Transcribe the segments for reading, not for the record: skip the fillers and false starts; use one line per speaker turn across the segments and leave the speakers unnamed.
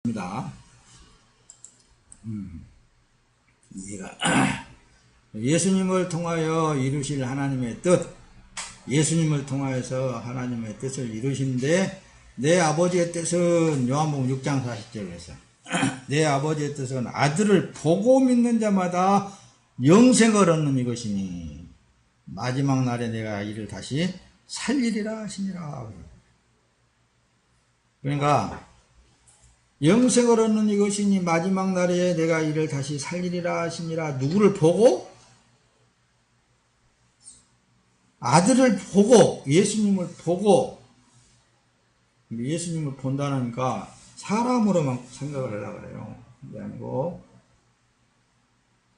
입니다. 예수님을 통하여 이루실 하나님의 뜻, 예수님을 통하여서 하나님의 뜻을 이루신데, 내 아버지의 뜻은 요한복음 6장 40절에서 내 아버지의 뜻은 아들을 보고 믿는 자마다 영생을 얻는 이것이니 마지막 날에 내가 이를 다시 살리리라 하시니라. 그러니까 영생을 얻는 이것이니 마지막 날에 내가 이를 다시 살리리라 하시니라. 누구를 보고? 아들을 보고, 예수님을 보고. 예수님을 본다니까 사람으로만 생각을 하려고 그래요. 그게 아니고.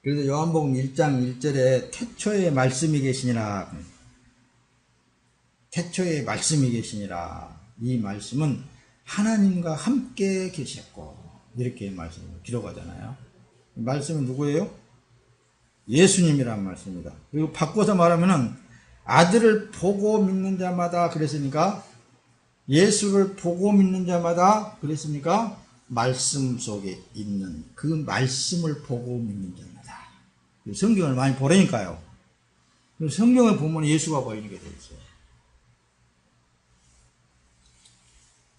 그래서 요한복음 1장 1절에 태초에 말씀이 계시니라. 태초에 말씀이 계시니라. 이 말씀은 하나님과 함께 계셨고, 이렇게 말씀을 기록하잖아요. 말씀은 누구예요? 예수님이란 말씀입니다. 그리고 바꿔서 말하면은 아들을 보고 믿는 자마다 그랬으니까, 예수를 보고 믿는 자마다 그랬으니까 말씀 속에 있는 그 말씀을 보고 믿는 자마다. 성경을 많이 보라니까요. 성경을 보면 예수가 보이게 되어 있어요.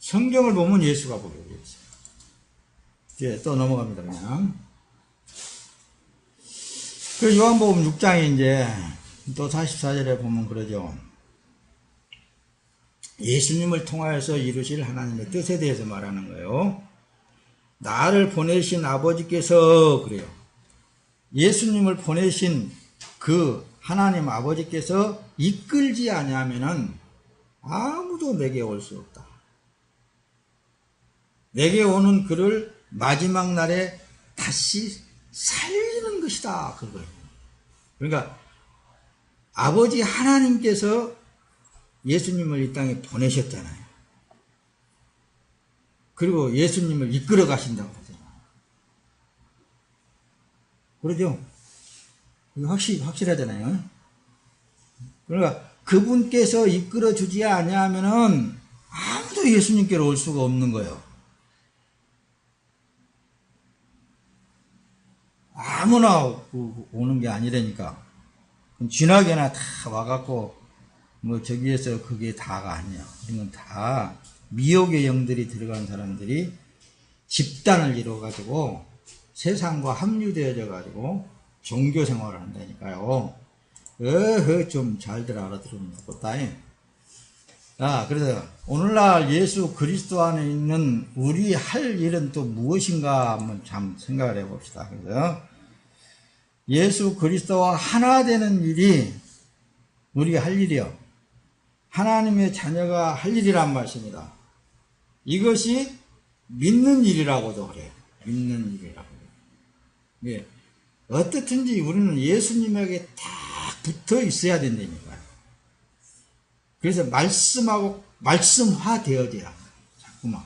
성경을 보면 예수가 보게 되어 있어요. 이제 또 넘어갑니다, 그냥. 그 요한복음 6장에 이제 또 44절에 보면 그러죠. 예수님을 통하여서 이루실 하나님의 뜻에 대해서 말하는 거예요. 나를 보내신 아버지께서 그래요. 예수님을 보내신 그 하나님 아버지께서 이끌지 아니하면은 아무도 내게 올 수 없다. 내게 오는 그를 마지막 날에 다시 살리는 것이다. 그거예요. 그러니까 아버지 하나님께서 예수님을 이 땅에 보내셨잖아요. 그리고 예수님을 이끌어 가신다고 하잖아요. 그러죠? 이거 확실하잖아요. 그러니까 그분께서 이끌어 주지 아니하면은 아무도 예수님께로 올 수가 없는 거예요. 아무나 오는 게 아니라니까. 진하게나 다 와갖고 뭐 저기에서 그게 다가 아니야. 이건 다 미혹의 영들이 들어간 사람들이 집단을 이루어가지고 세상과 합류되어져 가지고 종교 생활을 한다니까요. 좀 잘들 알아들으면 좋겠다. 그래서 오늘날 예수 그리스도 안에 있는 우리 할 일은 또 무엇인가 한번 참 생각을 해봅시다. 그래서 예수 그리스도와 하나 되는 일이 우리가 할 일이요. 하나님의 자녀가 할 일이란 말씀이다. 이것이 믿는 일이라고도 그래요. 믿는 일이라고. 예. 어떻든지 우리는 예수님에게 딱 붙어 있어야 된다니까요. 그래서 말씀하고 말씀화 되어져야 자꾸만.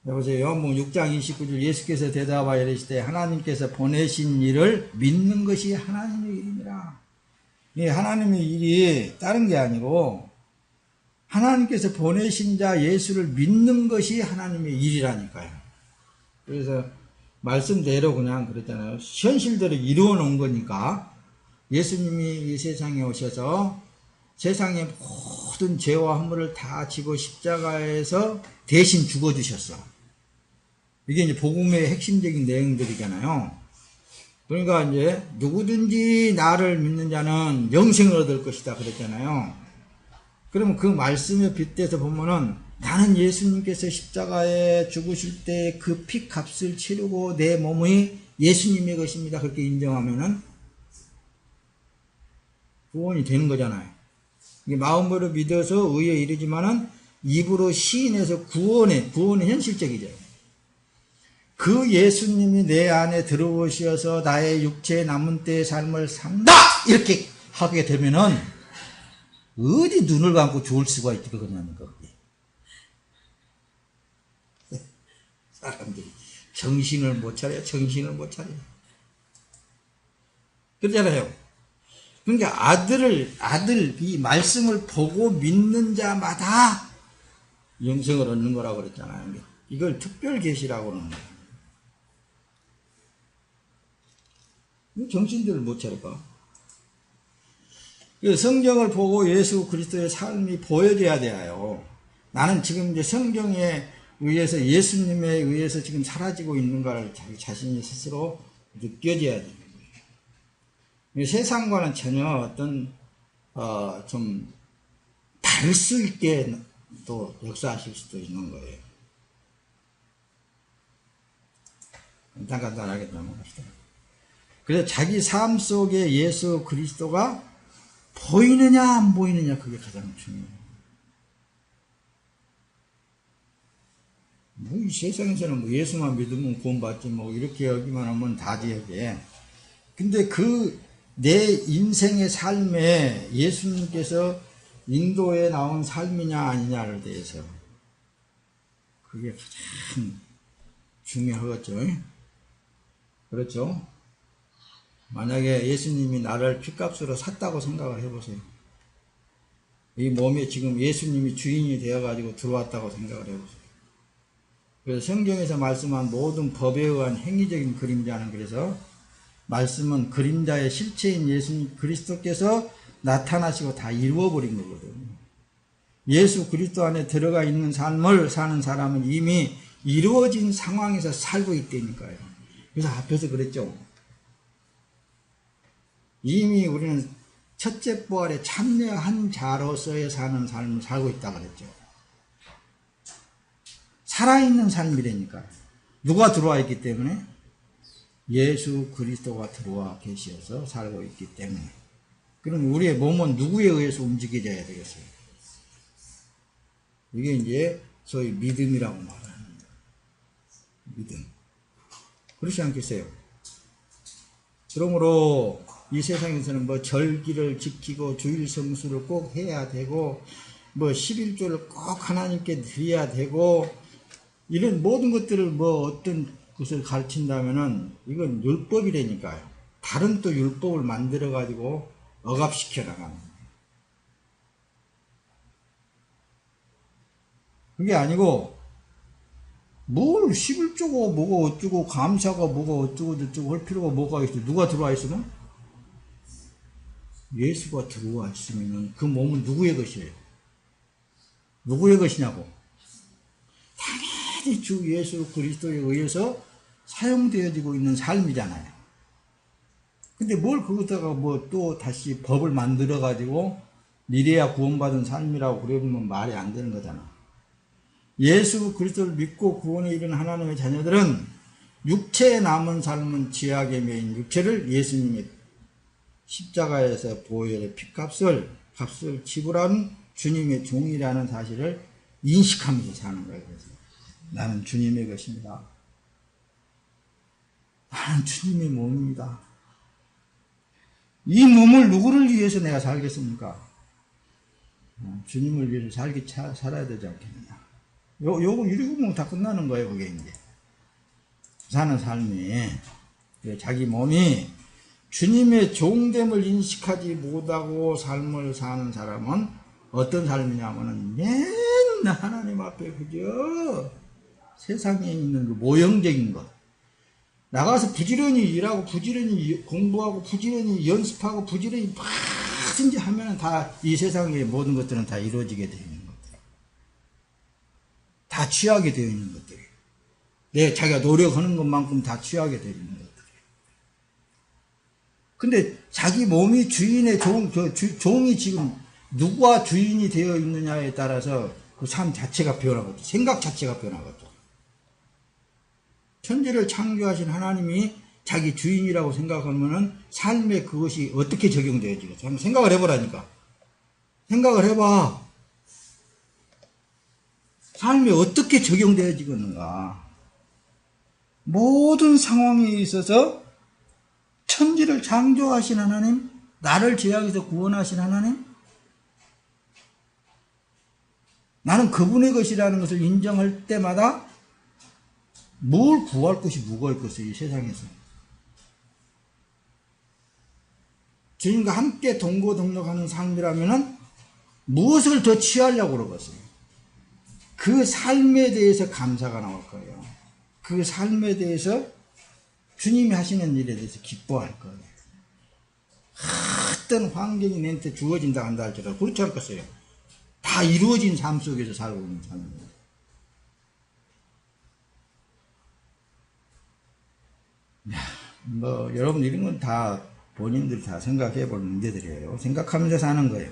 여보세요. 요한복음 6장 29절 예수께서 대답하여 이르시되 하나님께서 보내신 일을 믿는 것이 하나님의 일입니다. 예, 하나님의 일이 다른 게 아니고 하나님께서 보내신 자 예수를 믿는 것이 하나님의 일이라니까요. 그래서 말씀대로 그냥 그랬잖아요. 현실대로 이루어 놓은 거니까 예수님이 이 세상에 오셔서 세상의 모든 죄와 허물을 다 지고 십자가에서 대신 죽어주셨어. 이게 이제 복음의 핵심적인 내용들이잖아요. 그러니까 이제 누구든지 나를 믿는 자는 영생을 얻을 것이다 그랬잖아요. 그러면 그 말씀에 빗대서 보면은 나는 예수님께서 십자가에 죽으실 때 그 피 값을 치르고 내 몸이 예수님의 것입니다. 그렇게 인정하면은 구원이 되는 거잖아요. 이게 마음으로 믿어서 의에 이르지만은 입으로 시인해서 구원의 현실적이죠. 그 예수님이 내 안에 들어오셔서 나의 육체의 남은 때의 삶을 산다! 이렇게 하게 되면은 어디 눈을 감고 좋을 수가 있겠냐니까. 사람들이 정신을 못 차려. 그러잖아요. 그러니까 이 말씀을 보고 믿는 자마다 영생을 얻는 거라고 그랬잖아요. 이걸 특별 계시라고 하는 거예요. 정신들을 못 차릴까? 성경을 보고 예수 그리스도의 삶이 보여져야 돼요. 나는 지금 이제 성경에 의해서 예수님에 의해서 지금 사라지고 있는 걸 자기 자신이 스스로 느껴져야 되는 거예요. 세상과는 전혀 어떤 좀 다를 수 있게 또 역사하실 수도 있는 거예요. 간단하게 넘어갑시다. 그래서 자기 삶 속에 예수 그리스도가 보이느냐 안 보이느냐 그게 가장 중요해요. 이 세상에서는 예수만 믿으면 구원받지 이렇게 여기만 하면 다지하게. 근데 내 인생의 삶에 예수님께서 인도에 나온 삶이냐 아니냐를 대해서 그게 가장 중요하겠죠. 그렇죠? 만약에 예수님이 나를 핏값으로 샀다고 생각을 해보세요. 이 몸에 지금 예수님이 주인이 되어가지고 들어왔다고 생각을 해보세요. 그래서 성경에서 말씀한 모든 법에 의한 행위적인 그림자는 그래서 말씀은 그림자의 실체인 예수님 그리스도께서 나타나시고 다 이루어버린 거거든요. 예수 그리스도 안에 들어가 있는 삶을 사는 사람은 이미 이루어진 상황에서 살고 있다니까요. 그래서 앞에서 그랬죠. 이미 우리는 첫째 부활에 참여한 자로서의 사는 삶을 살고 있다고 그랬죠. 살아있는 삶이라니까. 누가 들어와 있기 때문에? 예수 그리스도가 들어와 계셔서 살고 있기 때문에. 그럼 우리의 몸은 누구에 의해서 움직여져야 되겠어요? 이게 이제 소위 믿음이라고 말합니다. 믿음. 그렇지 않겠어요? 그러므로 이 세상에서는 절기를 지키고 주일 성수를 꼭 해야 되고 11조를 꼭 하나님께 드려야 되고 이런 모든 것들을 어떤 것을 가르친다면은 이건 율법이라니까요. 다른 또 율법을 만들어 가지고 억압시켜 나가는 거예요. 그게 아니고 뭘 11조고 뭐가 어쩌고 감사가 뭐가 어쩌고 저쩌고 할 필요가 뭐가 있어. 누가 들어와 있으면? 예수가 들어와 있으면 그 몸은 누구의 것이에요? 누구의 것이냐고? 당연히 주 예수 그리스도에 의해서 사용되어지고 있는 삶이잖아요. 근데 뭘 거기다가 또 다시 법을 만들어 가지고 이래야 구원받은 삶이라고 그러면 말이 안 되는 거잖아. 예수 그리스도를 믿고 구원에 이른 하나님의 자녀들은 육체에 남은 삶은 죄악의 매인 육체를 예수님의 십자가에서 보혈의 핏값을 지불한 주님의 종이라는 사실을 인식하면서 사는 거예요. 그래서 나는 주님의 것입니다. 나는 주님의 몸입니다. 이 몸을 누구를 위해서 내가 살겠습니까? 주님을 위해서 살아야 되지 않겠느냐. 요거 이러고 보면 다 끝나는 거예요. 그게 이제 사는 삶이 자기 몸이 주님의 종됨을 인식하지 못하고 삶을 사는 사람은 어떤 삶이냐면은 맨날 하나님 앞에 그저 세상에 있는 그 모형적인 것 나가서 부지런히 일하고 부지런히 공부하고 부지런히 연습하고 부지런히 뭐든지 하면 다 이 세상의 모든 것들은 다 이루어지게 되어 있는 것들 다 취하게 되어 있는 것들이 자기가 노력하는 것만큼 다 취하게 되어 있는 것들이 근데 자기 몸이 주인의 종이 지금 누가 주인이 되어 있느냐에 따라서 그 삶 자체가 변하겠죠. 생각 자체가 변하겠죠. 천지를 창조하신 하나님이 자기 주인이라고 생각하면은 삶에 그것이 어떻게 적용되어지겠어요? 한번 생각을 해보라니까. 생각을 해봐. 삶에 어떻게 적용되어지겠는가. 모든 상황에 있어서 천지를 창조하신 하나님, 나를 죄악에서 구원하신 하나님, 나는 그분의 것이라는 것을 인정할 때마다 뭘 구할 것이 뭐가 있겠어요, 이 세상에서. 주님과 함께 동고동락하는 삶이라면은 무엇을 더 취하려고 그러겠어요? 그 삶에 대해서 감사가 나올 거예요. 그 삶에 대해서 주님이 하시는 일에 대해서 기뻐할 거예요. 어떤 환경이 내한테 주어진다 한다 할지라도 그렇지 않겠어요. 다 이루어진 삶 속에서 살고 있는 삶입니다. 여러분 이런 건 다 본인들 다 생각해 볼 문제들이에요. 생각하면서 사는 거예요.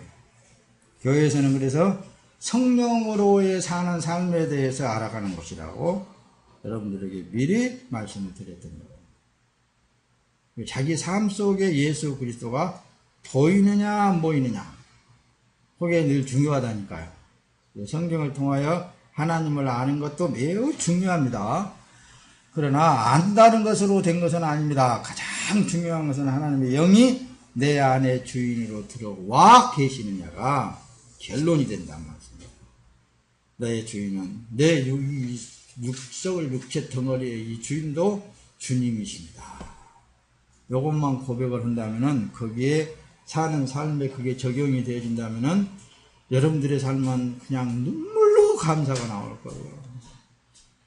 교회에서는 그래서 성령으로의 사는 삶에 대해서 알아가는 것이라고 여러분들에게 미리 말씀을 드렸던 거예요. 자기 삶 속에 예수 그리스도가 보이느냐 안 보이느냐 그게 늘 중요하다니까요. 성경을 통하여 하나님을 아는 것도 매우 중요합니다. 그러나 안다는 것으로 된 것은 아닙니다. 가장 중요한 것은 하나님의 영이 내 안에 주인으로 들어와 계시느냐가 결론이 된다는 말씀입니다. 너의 주인은 내 육석을 육체 덩어리의 이 주인도 주님이십니다. 이것만 고백을 한다면은 거기에 사는 삶에 그게 적용이 되어진다면은 여러분들의 삶은 그냥 눈물로 감사가 나올 거예요.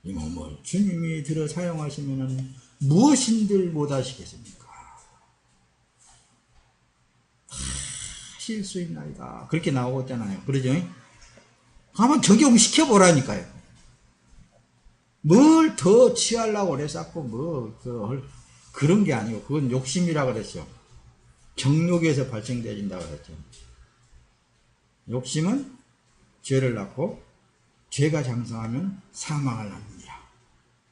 이 몸을 주님이 들어 사용하시면은 무엇인들 못하시겠습니까? 하실 수 있나이다. 그렇게 나오잖아요. 그러죠? 한번 적용시켜보라니까요. 뭘 더 취하려고 그래 쌓고 그런 게 아니고 그건 욕심이라 그랬죠. 정욕에서 발생되어진다 그랬죠. 욕심은 죄를 낳고 죄가 장성하면 사망을 낳느니라.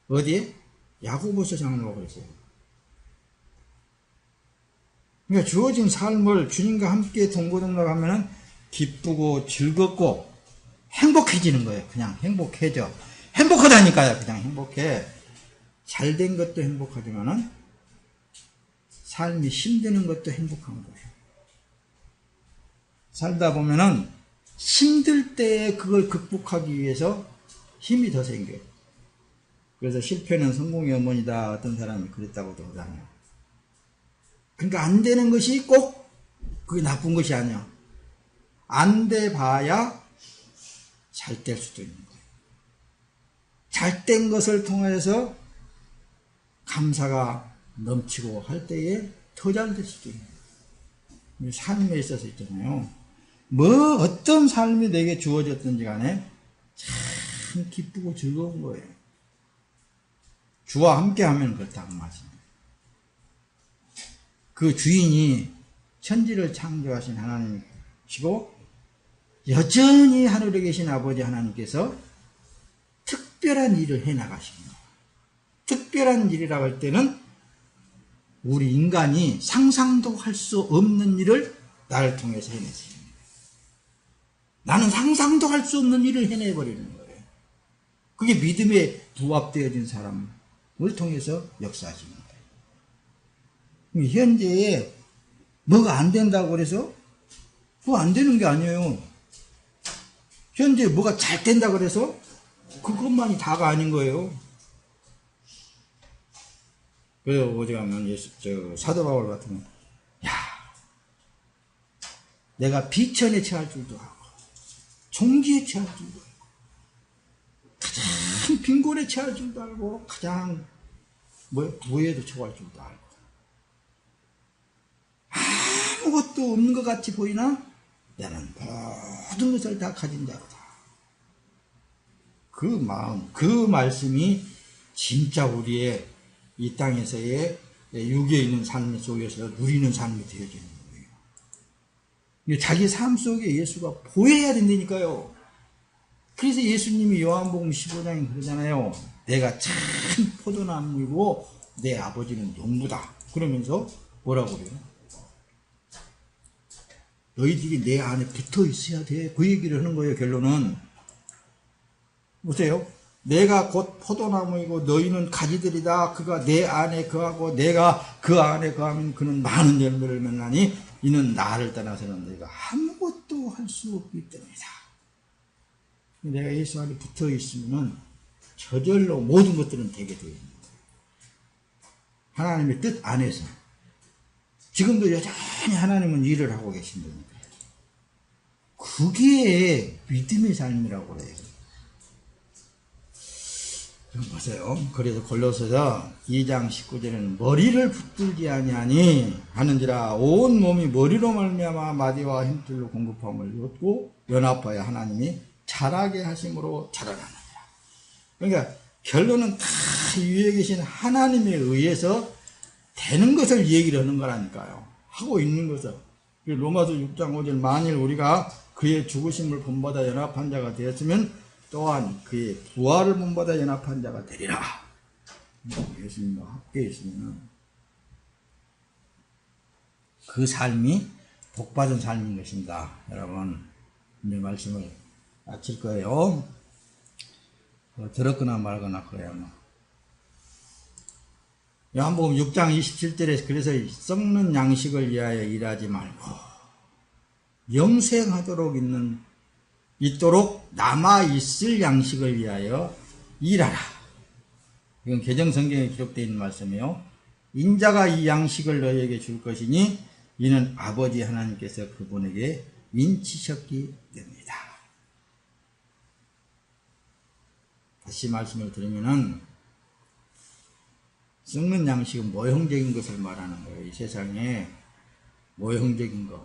어디에? 야고보서 장로가 그랬어요. 그러니까 주어진 삶을 주님과 함께 동고동락하면 기쁘고 즐겁고 행복해지는 거예요. 그냥 행복해져. 행복하다니까요. 그냥 행복해. 잘된 것도 행복하지만은 삶이 힘드는 것도 행복한 거예요. 살다 보면은 힘들 때 그걸 극복하기 위해서 힘이 더 생겨요. 그래서 실패는 성공의 어머니다. 어떤 사람이 그랬다고도 하잖아요. 그러니까 안 되는 것이 꼭 그게 나쁜 것이 아니야. 안 돼 봐야 잘 될 수도 있는 거예요. 잘 된 것을 통해서 감사가 넘치고 할 때에 더 잘 될 수도 있는 거예요. 삶에 있어서 있잖아요. 어떤 삶이 내게 주어졌든지 간에 참 기쁘고 즐거운 거예요. 주와 함께 하면 그렇다는 말씀입니다. 그 주인이 천지를 창조하신 하나님이시고 여전히 하늘에 계신 아버지 하나님께서 특별한 일을 해나가십니다. 특별한 일이라고 할 때는 우리 인간이 상상도 할 수 없는 일을 나를 통해서 해내십니다. 나는 상상도 할 수 없는 일을 해내버리는 거예요. 그게 믿음에 부합되어진 사람을 통해서 역사하십니다. 현재에 뭐가 안 된다고 그래서 그거 안 되는 게 아니에요. 현재 뭐가 잘 된다고 그래서 그것만이 다가 아닌 거예요. 그래서 어디 가면 사도 바울 같은 건 내가 비천에 처할 줄도 알고 종기에 처할 줄도 알고 가장 빈곤에 처할 줄도 알고 가장 부에도 처할 줄도 알고 아무것도 없는 것 같이 보이나 나는 모든 것을 다 가진 자로다. 그 마음, 그 말씀이 진짜 우리의 이 땅에서의 육에 있는 삶 속에서 누리는 삶이 되어지는 거예요. 자기 삶 속에 예수가 보여야 된다니까요. 그래서 예수님이 요한복음 15장에 그러잖아요. 내가 참 포도나무이고 내 아버지는 농부다. 그러면서 뭐라고 그래요? 너희들이 내 안에 붙어 있어야 돼. 그 얘기를 하는 거예요. 결론은 보세요. 내가 곧 포도나무이고 너희는 가지들이다. 그가 내 안에 거하고 내가 그 안에 거하면 그는 많은 열매를 맺나니 이는 나를 떠나서는 너희가 아무것도 할 수 없기 때문이다. 내가 예수 안에 붙어 있으면 저절로 모든 것들은 되게 되어 있는 거예요. 하나님의 뜻 안에서 지금도 여전히 하나님은 일을 하고 계신다니까요. 그게 믿음의 삶이라고 해요. 보세요. 그래서 골로새서 2장 19절에는 머리를 붙들지 아니하니 하는지라 온 몸이 머리로 말미암아 마디와 힘줄로 공급함을 얻고 연합하여 하나님이 자라게 하심으로 자라나느니라. 그러니까 결론은 다 위에 계신 하나님에 의해서 되는 것을 얘기를 하는 거라니까요. 하고 있는 것을. 로마서 6장 5절 만일 우리가 그의 죽으심을 본받아 연합한 자가 되었으면 또한 그의 부활을 본받아 연합한 자가 되리라. 예수님과 함께 있으면 그 삶이 복받은 삶인 것입니다. 여러분 이제 말씀을 마칠 거예요. 들었거나 말거나 그래요. 요한복음 6장 27절에 그래서 썩는 양식을 위하여 일하지 말고 영생하도록 있도록 남아있을 양식을 위하여 일하라. 이건 개정성경에 기록되어 있는 말씀이에요. 인자가 이 양식을 너희에게 줄 것이니 이는 아버지 하나님께서 그분에게 인치셨기 때문이다. 다시 말씀을 드리면은 썩는 양식은 모형적인 것을 말하는 거예요. 이 세상에 모형적인 것.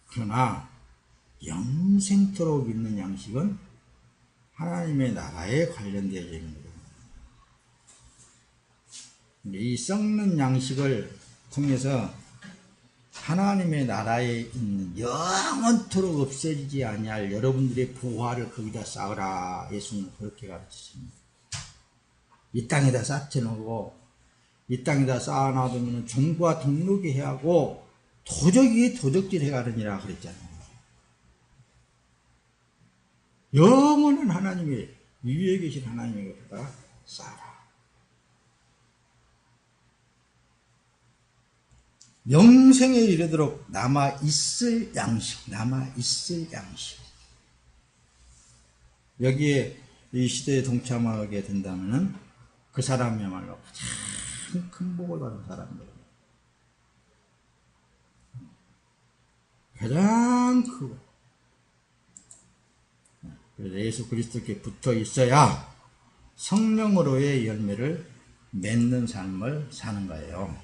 그러나 영생토록 있는 양식은 하나님의 나라에 관련되어 있는 거예요. 이 썩는 양식을 통해서 하나님의 나라에 있는 영원토록 없어지지 아니할 여러분들의 부활을 거기다 쌓으라. 예수님은 그렇게 가르치십니다. 이 땅에다 쌓쳐놓고 이 땅에다 쌓아놔두면 종부와 등록이 해야 하고 도적이 도적질 해가느니라 그랬잖아요. 영원한 하나님의 위에 계신 하나님의 것보다 쌓아라. 영생에 이르도록 남아있을 양식, 남아있을 양식. 여기에 이 시대에 동참하게 된다면 그 사람이야말로 가장 큰 복을 받은 사람이에요. 가장 크고. 그래서 예수 그리스도께 붙어 있어야 성령으로의 열매를 맺는 삶을 사는 거예요.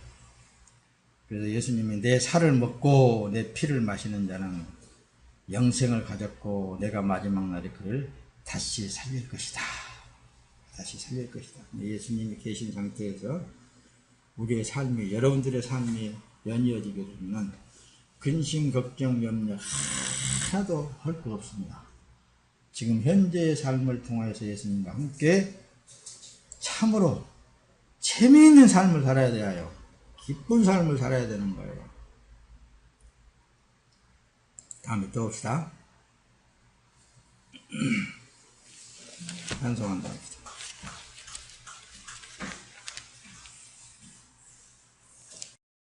그래서 예수님이 내 살을 먹고 내 피를 마시는 자는 영생을 가졌고 내가 마지막 날에 그를 다시 살릴 것이다. 다시 살릴 것이다. 예수님이 계신 상태에서 우리의 삶이, 여러분들의 삶이 연이어지게 되면 근심, 걱정, 염려 하나도 할 거 없습니다. 지금 현재의 삶을 통해서 예수님과 함께 참으로 재미있는 삶을 살아야 돼요. 기쁜 삶을 살아야 되는 거예요. 다음에 또 봅시다. 찬송한다.